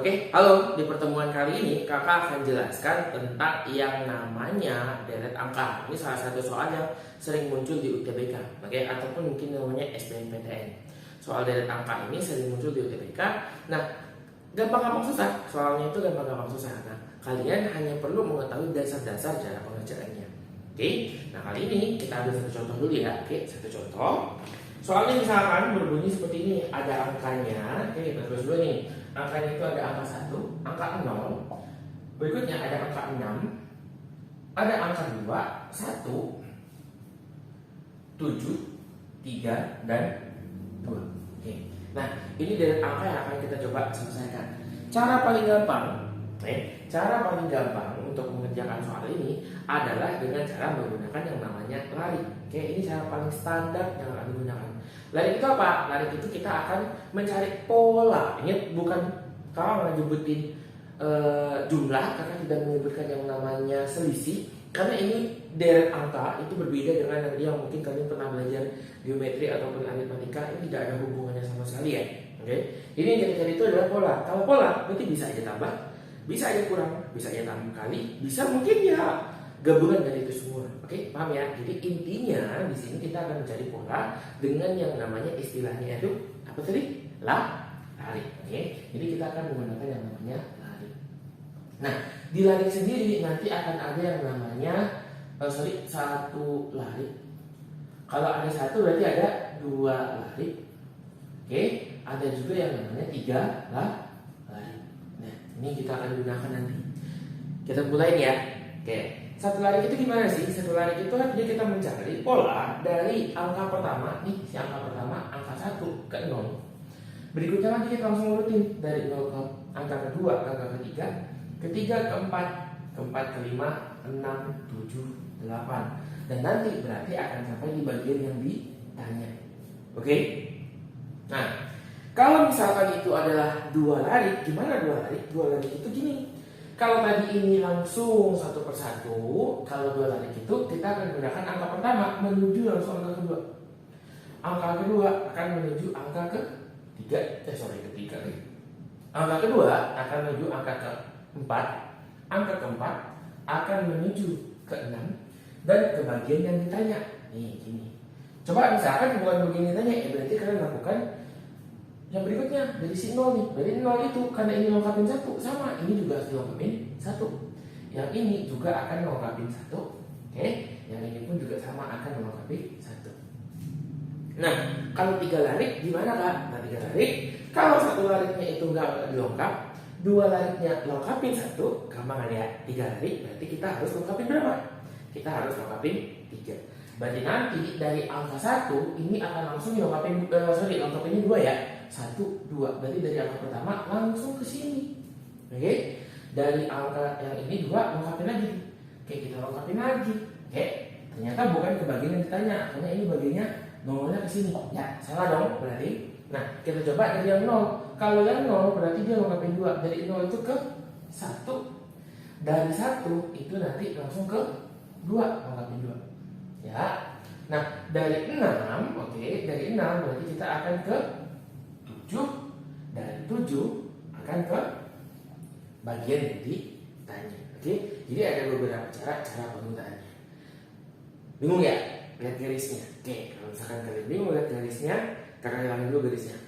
Oke, halo. Di pertemuan kali ini kakak akan jelaskan tentang yang namanya deret angka. Ini salah satu soal yang sering muncul di UTBK, oke, ataupun mungkin namanya SBMPTN. Soal deret angka ini sering muncul di UTBK. Nah, gampang-gampang susah. Soalnya itu gampang-gampang susah. Nah, kalian hanya perlu mengetahui dasar-dasar cara pengerjaannya. Oke, nah kali ini kita ambil satu contoh dulu ya. Oke, satu contoh. Soalnya misalkan berbunyi seperti ini, ada angkanya. Oke, kita terus dulu nih. Angkanya itu ada angka 1, angka 0, berikutnya ada angka 6, ada angka 2, 1, 7, 3, dan 2. Oke. Nah, ini deret angka yang akan kita coba selesaikan. Cara paling gampang untuk mengerjakan soal ini adalah dengan cara menggunakan yang namanya lari. Oke, ini cara paling standar yang akan digunakan. Lari itu apa? Lari itu kita akan mencari pola. Ingat, bukan kalau nyebutin jumlah, karena tidak menyebutkan yang namanya selisih. Karena ini deret angka itu berbeda dengan yang mungkin kalian pernah belajar geometri ataupun aritmatika. Ini tidak ada hubungannya sama sekali ya. Oke, ini yang kita cari itu adalah pola. Kalau pola berarti bisa aja tambah, bisa aja kurang, bisa aja tambah kali, bisa mungkin ya gabungan dari itu semua. Oke, paham ya? Jadi intinya di sini kita akan mencari pola dengan yang namanya istilahnya itu apa tadi? Lari. Oke, jadi kita akan menggunakan yang namanya lari. Nah, di lari sendiri nanti akan ada yang namanya satu lari. Kalau ada satu berarti ada dua lari. Oke, ada juga yang namanya tiga lari. Nah, ini kita akan gunakan nanti. Kita mulai ya. Oke, satu lari itu gimana sih? Satu lari itu artinya kita mencari pola dari angka pertama, nih si angka pertama, angka 1 ke 0. Berikutnya nanti kita langsung urutin dari 0 ke angka kedua, angka ketiga, ketiga ke 4, keempat ke 5, 6, 7, 8. Dan nanti berarti akan sampai di bagian yang ditanya. Oke? Nah, kalau misalkan itu adalah dua lari, gimana dua lari? Dua lari itu gini. Kalau tadi ini langsung satu persatu, kalau dua lari itu kita akan gunakan angka pertama menuju langsung angka kedua. Angka kedua akan menuju angka ketiga. Angka kedua akan menuju angka keempat. Angka keempat akan menuju ke 6 dan ke bagian yang ditanya. Nih gini. Coba misalkan bukan bagian yang ditanya, ya berarti kalian lakukan yang berikutnya dari si 0 nih. Dari 0 itu karena ini lengkapin 1, sama ini juga harus dilengkapin 1. Yang ini juga akan melengkapi 1. Oke, yang ini pun juga sama akan melengkapi 1. Nah, kalau 3 lari gimana Kak? Nah, 3 lari, kalau satu larinya itu nggak dilengkap, dua larinya lengkapin 1, gampang ya. 3 lari berarti kita harus lengkapin berapa? Kita harus lengkapin 3. Berarti nanti dari angka 1 ini akan langsung dilengkapin, lengkapinnya 2 ya. 1, 2, berarti dari angka pertama langsung ke sini. Oke, dari angka yang ini 2 lengkapin lagi. Oke, kita lengkapin lagi. Oke, ternyata bukan ke bagian yang ditanya, karena ini bagiannya nolnya ke sini. Ya, salah dong berarti. Nah, kita coba dari yang 0. Kalau yang 0 berarti dia lengkapin 2. Dari 0 itu ke 1. Dari 1 itu nanti langsung ke 2, lengkapin 2. Ya. Nah, dari 6, oke, dari 6 berarti kita akan ke 7, dan 7 akan ke bagian yang ditanya. Oke, jadi ada beberapa cara penggunaannya. Bingung ya? Lihat garisnya. Oke, kalau misalkan kalian bingung lihat garisnya, kakak hilangin dulu garisnya.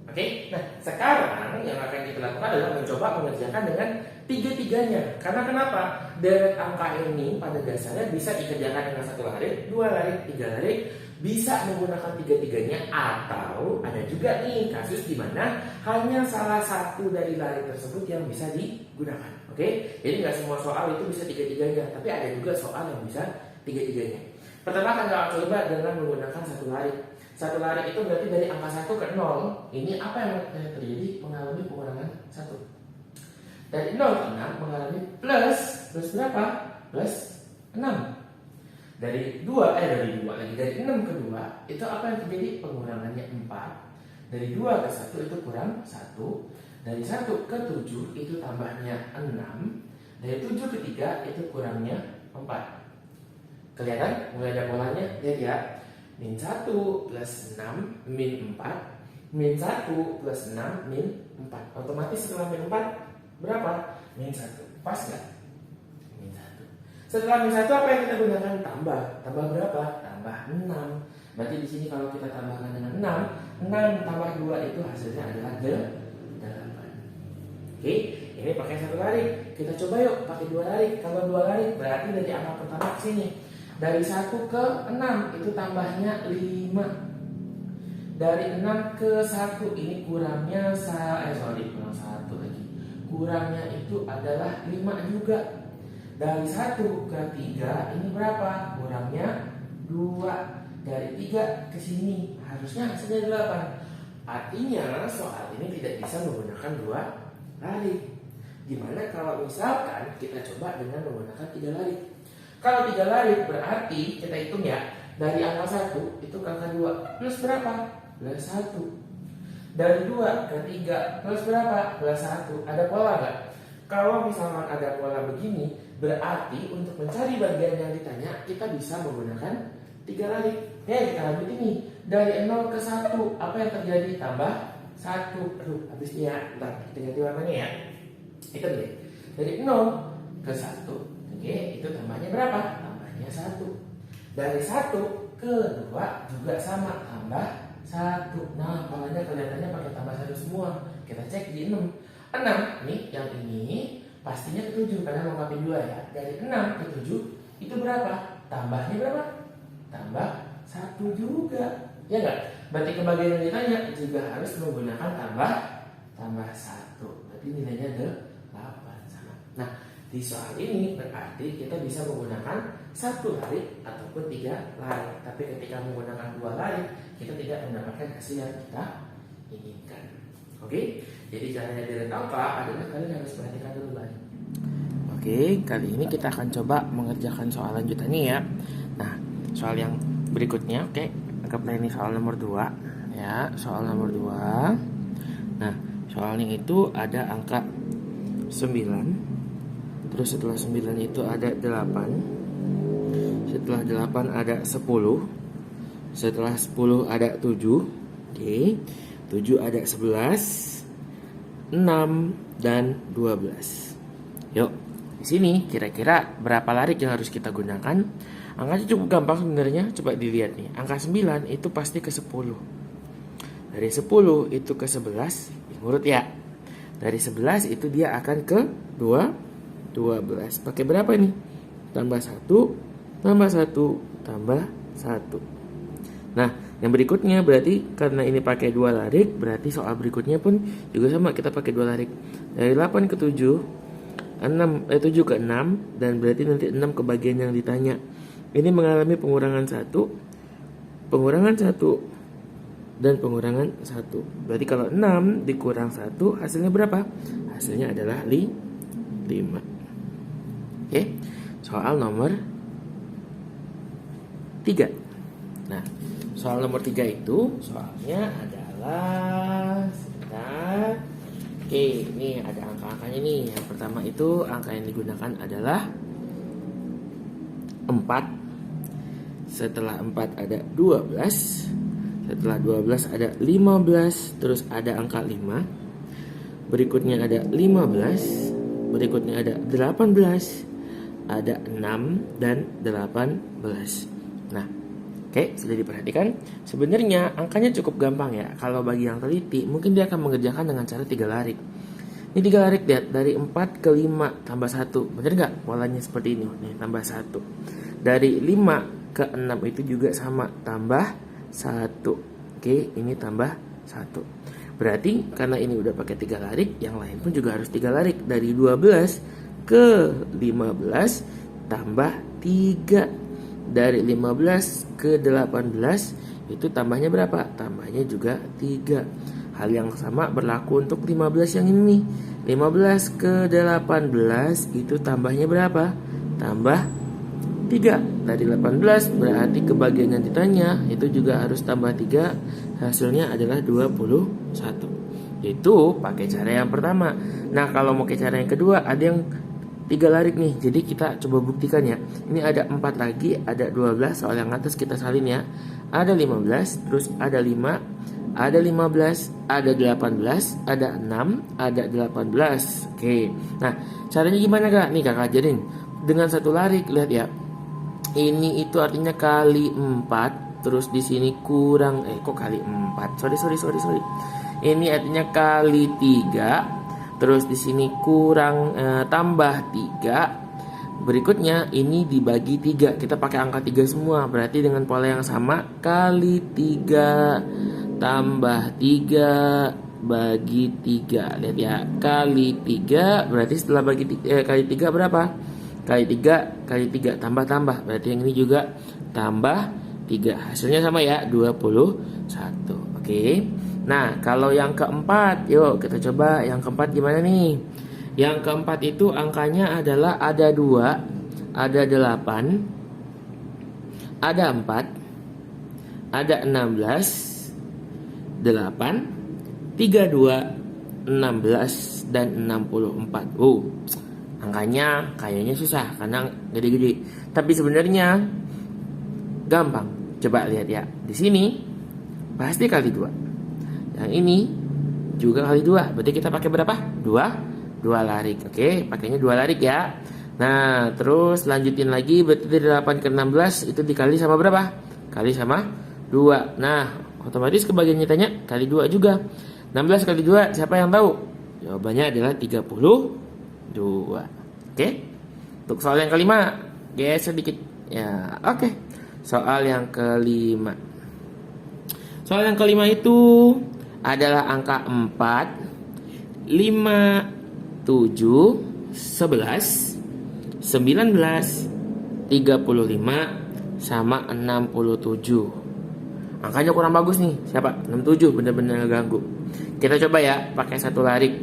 Oke, nah sekarang yang akan kita lakukan adalah mencoba mengerjakan dengan tiga-tiganya. Karena kenapa? Deret angka ini pada dasarnya bisa dikerjakan dengan satu lari, dua lari, tiga lari, bisa menggunakan tiga-tiganya, atau ada juga nih kasus di mana hanya salah satu dari lari tersebut yang bisa digunakan. Oke, jadi nggak semua soal itu bisa tiga-tiganya, tapi ada juga soal yang bisa tiga-tiganya. Pertama akan kita coba dengan menggunakan satu lari. Satu lari itu berarti dari angka 1 ke 0. Ini apa yang terjadi? Mengalami pengurangan 1. Dari 0 ke 6 mengalami plus berapa? Plus 6. Dari 2 lagi dari 6 ke 2 itu apa yang terjadi? Pengurangannya 4. Dari 2 ke 1 itu kurang 1. Dari 1 ke 7 itu tambahnya 6. Dari 7 ke 3 itu kurangnya 4. Kelihatan mulai ada polanya? Lihat ya. Min 1 plus 6 min 4 min 1 plus 6 min 4. Otomatis setelah min 4 berapa? Min 1. Pas nggak? Min 1. Setelah min 1 apa yang kita gunakan? Tambah. Tambah berapa? Tambah 6. Berarti di sini kalau kita tambahkan dengan 6 tambah 2 itu hasilnya adalah 8. Oke, ini pakai 1 larik. Kita coba yuk pakai 2 larik. Kalau 2 larik berarti dari angka pertama ke sini. Dari 1 ke 6 itu tambahnya 5. Dari 6 ke 1 ini kurangnya kurang 1 lagi. Kurangnya itu adalah 5 juga. Dari 1 ke 3 ini berapa? Kurangnya 2. Dari 3 ke sini harusnya hasilnya 8. Artinya soal ini tidak bisa menggunakan 2 larik. Gimana kalau misalkan kita coba dengan menggunakan 3 larik? Kalau 3 larik berarti kita hitung ya, dari angka 1 itu ke angka 2 plus berapa? Plus 1. Dari 2 ke 3 plus berapa? Plus 1. Ada pola nggak? Kalau misalkan ada pola begini, berarti untuk mencari bagian yang ditanya kita bisa menggunakan 3 larik. Kita lanjut ini. Dari 0 ke 1 apa yang terjadi? Tambah 1. Aduh, habisnya bentar, kita ganti warnanya ya. Itu deh. Dari 0 ke 1, oke, itu tambahnya berapa? Tambahnya 1. Dari 1 ke 2 juga sama, tambah 1. Nah, polanya kelihatannya pakai tambah 1 semua. Kita cek di 6. 6 nih, yang ini pastinya ke 7 karena lengkapin 2 ya. Dari 6 ke 7 itu berapa? Tambahnya berapa? Tambah 1 juga. Ya enggak? Berarti kebagian yang ditanya juga harus menggunakan tambah 1. Berarti nilainya 8 sama. Nah, di soal ini berarti kita bisa menggunakan 1 larik ataupun 3 larik. Tapi ketika menggunakan 2 larik, kita tidak mendapatkan hasil yang kita inginkan. Oke? Jadi caranya direct angka adalah kalian harus perhatikan dulu larik. Oke, kali ini kita akan coba mengerjakan soal lanjutannya ya. Nah, soal yang berikutnya, oke, anggaplah ini soal nomor 2 ya, soal nomor 2. Nah, soalnya itu ada angka 9. Terus setelah 9 itu ada 8. Setelah 8 ada 10. Setelah 10 ada 7. Oke. 7 ada 11, 6 dan 12. Yuk, di sini kira-kira berapa larik yang harus kita gunakan? Angkanya cukup gampang sebenarnya, coba dilihat nih. Angka 9 itu pasti ke 10. Dari 10 itu ke 11, urut ya. Dari 11 itu dia akan ke 12. Pakai berapa nih? Tambah 1, tambah 1, tambah 1. Nah, yang berikutnya berarti karena ini pakai 2 larik, berarti soal berikutnya pun juga sama, kita pakai 2 larik. Dari 8 ke 7, 7 ke 6, dan berarti nanti 6 ke bagian yang ditanya. Ini mengalami pengurangan 1, pengurangan 1, dan pengurangan 1. Berarti kalau 6 dikurang 1, hasilnya berapa? Hasilnya adalah 5. Oke, soal nomor 3. Nah, soal nomor 3 itu soalnya adalah sebentar. Oke, ini ada angka-angkanya nih. Yang pertama itu angka yang digunakan adalah 4. Setelah 4 ada 12. Setelah 12 ada 15. Terus ada angka 5. Berikutnya ada 15. Berikutnya ada 18. Ada 6 dan 18. Nah, oke, sudah diperhatikan. Sebenarnya angkanya cukup gampang ya. Kalau bagi yang teliti, mungkin dia akan mengerjakan dengan cara 3 larik. Ini 3 larik, lihat. Dari 4 ke 5 tambah 1. Bener nggak? Polanya seperti ini. Nih, tambah 1. Dari 5 ke 6 itu juga sama, tambah 1. Oke, ini tambah 1. Berarti karena ini udah pakai 3 larik, yang lain pun juga harus 3 larik. Dari 12 ke 15 tambah 3. Dari 15 ke 18 itu tambahnya berapa? Tambahnya juga 3. Hal yang sama berlaku untuk 15 yang ini. 15 ke 18 itu tambahnya berapa? Tambah 3. Dari 18 berarti kebagian yang ditanya itu juga harus tambah 3. Hasilnya adalah 21. Itu pakai cara yang pertama. Nah, kalau mau pakai cara yang kedua, ada yang 3 larik nih. Jadi kita coba buktikan ya. Ini ada 4 lagi, ada 12. Soal yang atas kita salin ya. Ada 15, terus ada 5, ada 15, ada 18, ada 6, ada 18. Oke. Nah, caranya gimana Kak? Nih Kakak ajarin. Dengan satu lari, lihat ya. Ini itu artinya kali 4, terus di sini kurang kok kali 4. Sorry. Ini artinya kali 3, terus di sini kurang tambah 3. Berikutnya ini dibagi 3. Kita pakai angka 3 semua. Berarti dengan pola yang sama, kali 3 tambah 3 bagi 3. Lihat ya, kali 3 berarti setelah bagi kali 3 berapa? Kali 3 tambah. Berarti yang ini juga tambah 3. Hasilnya sama ya, 21. Oke. Nah, kalau yang keempat, yuk kita coba yang keempat gimana nih? Yang keempat itu angkanya adalah ada 2, ada 8, ada 4, ada 16, 8, 32, 16, dan 64. Angkanya kayaknya susah karena gede-gede. Tapi sebenarnya gampang. Coba lihat ya. Di sini pasti kali 2. Yang ini juga kali 2. Berarti kita pakai berapa? 2 larik. Oke, pakainya 2 larik ya. Nah, terus lanjutin lagi. Berarti dari 8 ke 16 itu dikali sama berapa? Kali sama 2. Nah, otomatis kebagiannya tanya kali 2 juga. 16 kali 2 siapa yang tahu? Jawabannya adalah 32. Oke. Untuk soal yang kelima, geser sedikit. Ya, oke. Soal yang kelima. Soal yang kelima itu adalah angka 4, 5, 7, 11, 19, 35, sama 67. Angkanya kurang bagus nih. Siapa? 67, bener-bener ngeganggu. Kita coba ya, pakai satu larik.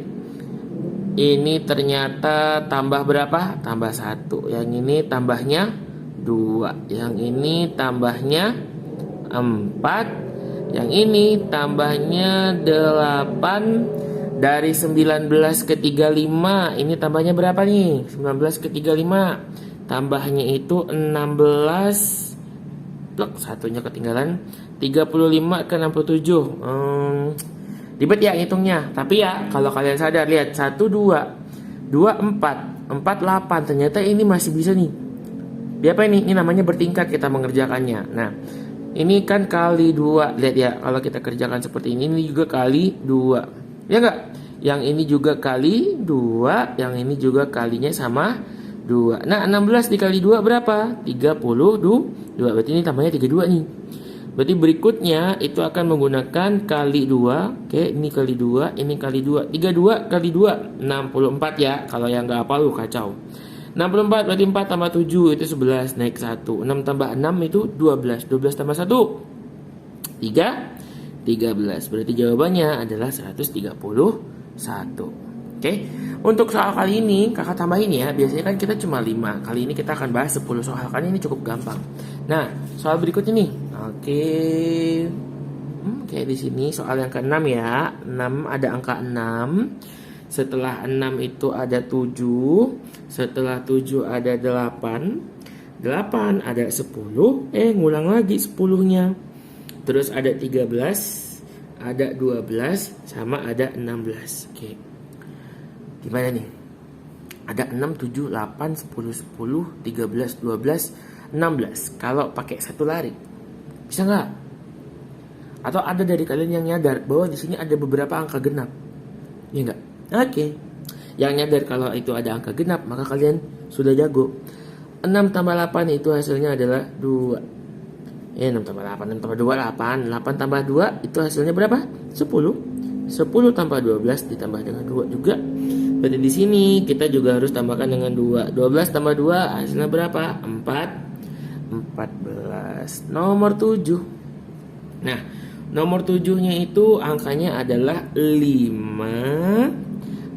Ini ternyata tambah berapa? Tambah 1. Yang ini tambahnya 2. Yang ini tambahnya 4. Yang ini tambahnya 8. Dari 19 ke 35, ini tambahnya berapa nih? 19 ke 35. Tambahnya itu 16. Plek, satunya ketinggalan. 35 ke 67. Ribet ya hitungnya. Tapi ya, kalau kalian sadar, lihat 1, 2, 2, 4, 4, 8. Ternyata ini masih bisa nih. Di apa ini? Ini namanya bertingkat kita mengerjakannya. Nah, ini kan kali 2. Lihat ya, kalau kita kerjakan seperti ini juga kali 2. Ya enggak? Yang ini juga kali 2, yang ini juga kalinya sama 2. Nah, 16 dikali 2 berapa? 32. Berarti ini tambahnya 32 nih. Berarti berikutnya itu akan menggunakan kali 2. Oke, ini kali 2, ini kali 2. 32 kali 2, 64 ya. Kalau yang enggak apa lu kacau. 64 berarti 4 tambah 7 itu 11, naik 1. 6 tambah 6 itu 12. 12 tambah 1, 13. Berarti jawabannya adalah 131. Oke. Untuk soal kali ini kakak tambahin ya. Biasanya kan kita cuma 5. Kali ini kita akan bahas 10 soal. Kali ini cukup gampang. Nah, soal berikutnya nih. Oke. Kayak di sini soal yang ke-6 ya. 6 ada angka 6. Setelah 6 itu ada 7. Setelah 7 ada 8. 8 ada 10. Ngulang lagi 10-nya. Terus ada 13, ada 12, sama ada 16. Oke. Gimana nih? Ada 6, 7, 8, 10, 10, 13, 12, 16. Kalau pakai satu lari, bisa nggak? Atau ada dari kalian yang nyadar bahwa di sini ada beberapa angka genap? Iya nggak? Oke. Yang nyadar kalau itu ada angka genap, maka kalian sudah jago. 6 tambah 8 itu hasilnya adalah 2. 6 tambah 8, 6 tambah 2, 8. 8 tambah 2 itu hasilnya berapa? 10. 10 tambah 12 ditambah dengan 2 juga. Berarti di sini kita juga harus tambahkan dengan 2. 12 tambah 2 hasilnya berapa? 4. 14. Nomor 7. Nah, nomor 7-nya itu angkanya adalah 5,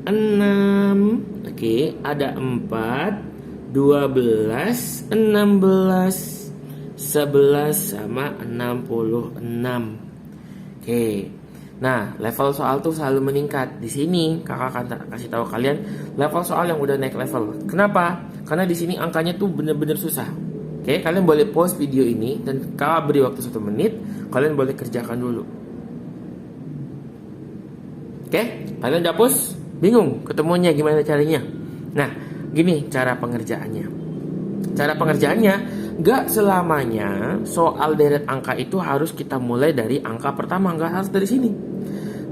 6. Oke, ada 4, 12, 16, 11 sama 66. Oke. Nah, level soal tuh selalu meningkat. Di sini kakak akan kasih tahu kalian level soal yang udah naik level. Kenapa? Karena di sini angkanya tuh bener-bener susah. Oke, kalian boleh pause video ini dan kakak beri waktu 1 menit. Kalian boleh kerjakan dulu. Oke, kalian udah hapus? Bingung ketemunya gimana caranya? Nah, gini cara pengerjaannya. Cara pengerjaannya, gak selamanya soal deret angka itu harus kita mulai dari angka pertama, gak harus dari sini.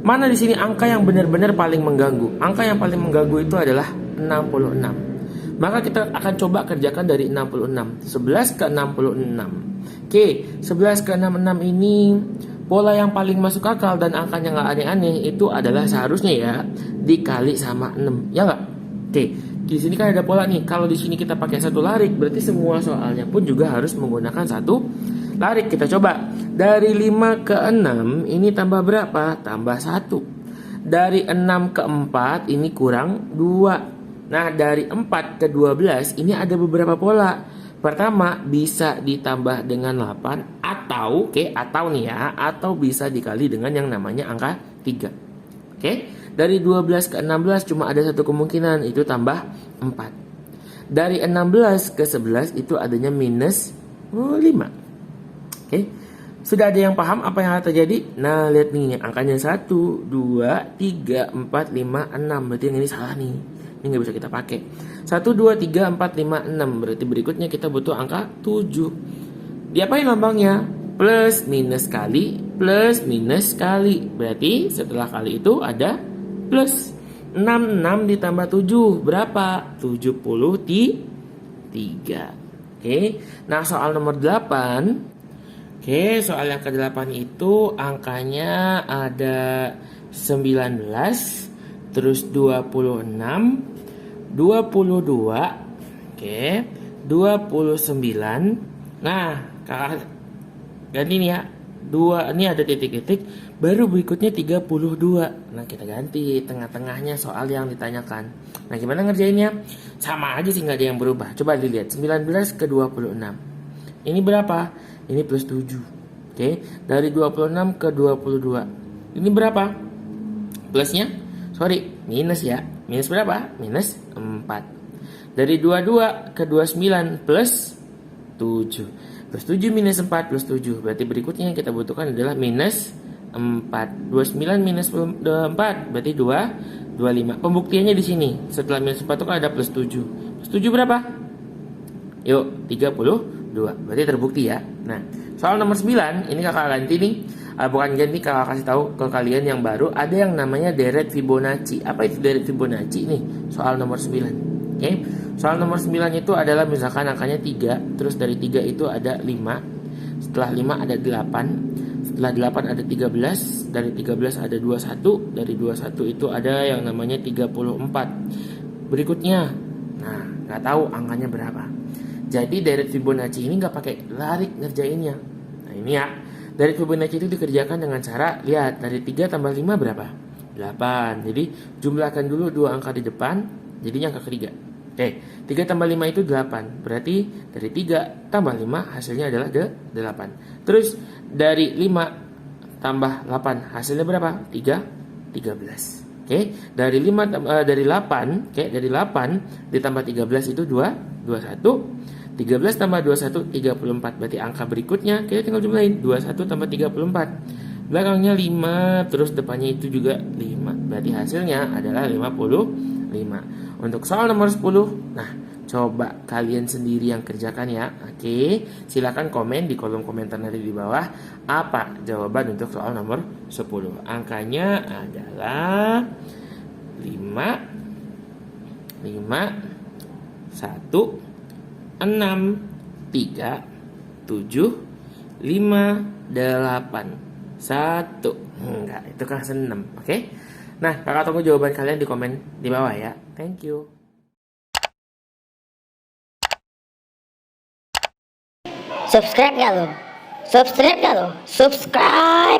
Mana di sini angka yang benar-benar paling mengganggu? Angka yang paling mengganggu itu adalah 66. Maka kita akan coba kerjakan dari 66. 11 ke 66. Oke, 11 ke 66 ini pola yang paling masuk akal dan angkanya nggak aneh-aneh itu adalah seharusnya ya dikali sama 6. Ya nggak? Oke, di sini kan ada pola nih. Kalau di sini kita pakai satu larik, berarti semua soalnya pun juga harus menggunakan satu larik. Kita coba. Dari 5 ke 6 ini tambah berapa? Tambah 1. Dari 6 ke 4 ini kurang 2. Nah, dari 4 ke 12 ini ada beberapa pola. Pertama, bisa ditambah dengan 8 atau atau nih ya, atau bisa dikali dengan yang namanya angka 3. Oke? Dari 12 ke 16 cuma ada satu kemungkinan, itu tambah 4. Dari 16 ke 11 itu adanya minus 5. Oke? Sudah ada yang paham apa yang akan terjadi? Nah, lihat nih, angkanya 1, 2, 3, 4, 5, 6. Berarti yang ini salah nih. Ini nggak bisa kita pakai. 1, 2, 3, 4, 5, 6. Berarti berikutnya kita butuh angka 7. Diapain lambangnya? Plus, minus kali, plus, minus kali. Berarti setelah kali itu ada plus. 6 ditambah 7. Berapa? 73. Oke. Nah, soal nomor 8. Oke, soal yang ke-8 itu angkanya ada 19, terus 26, 22, oke, 29. Nah, kakak ganti nih ya. Ini ada titik-titik, baru berikutnya 32. Nah, kita ganti tengah-tengahnya soal yang ditanyakan. Nah, gimana ngerjainnya? Sama aja sih, nggak ada yang berubah. Coba dilihat, 19 ke 26. Ini berapa? Ini plus 7. Oke, dari 26 ke 22. Ini berapa? Plusnya? Sorry, minus ya. Minus berapa? Minus 4. Dari 22 ke 29 plus 7. Plus 7 minus 4 plus 7. Berarti berikutnya yang kita butuhkan adalah minus 4. 29 minus 4 berarti 25. Pembuktiannya di sini. Setelah minus 4 itu kan ada plus 7. Plus 7 berapa? Yuk, 32. Berarti terbukti ya. Nah, soal nomor 9 ini kakak ganti nih. Bukan ganti, kakak kasih tahu ke kalian yang baru. Ada yang namanya deret Fibonacci. Apa itu deret Fibonacci nih? Soal nomor 9. Oke. Soal nomor 9 itu adalah misalkan angkanya 3, terus dari 3 itu ada 5. Setelah 5 ada 8. Setelah 8 ada 13. Dari 13 ada 21. Dari 21 itu ada yang namanya 34. Berikutnya, nah, nggak tahu angkanya berapa. Jadi deret Fibonacci ini nggak pakai larik ngerjainnya. Nah, ini ya. Deret Fibonacci itu dikerjakan dengan cara, lihat, dari 3 tambah 5 berapa? 8. Jadi jumlahkan dulu dua angka di depan, jadinya angka ketiga. Oke, 3 tambah 5 itu 8. Berarti dari 3 tambah 5 hasilnya adalah 8. Terus dari 5 tambah 8 hasilnya berapa? 13. Oke, dari 8, dari 8 ditambah 13 itu 21. 13 tambah 21 34. Berarti angka berikutnya kita tinggal jumlahin 21 tambah 34. Belakangnya 5, terus depannya itu juga 5. Berarti hasilnya adalah 55. Untuk soal nomor 10, nah, coba kalian sendiri yang kerjakan ya. Oke, silakan komen di kolom komentar nanti di bawah apa jawaban untuk soal nomor 10. Angkanya adalah 5 1 6 3 7 5 8 1. Enggak, itu kelas 6. Oke. Nah, kakak tunggu jawaban kalian di komen di bawah ya. Thank you. Subscribe gak lo? Subscribe gak lo? Subscribe.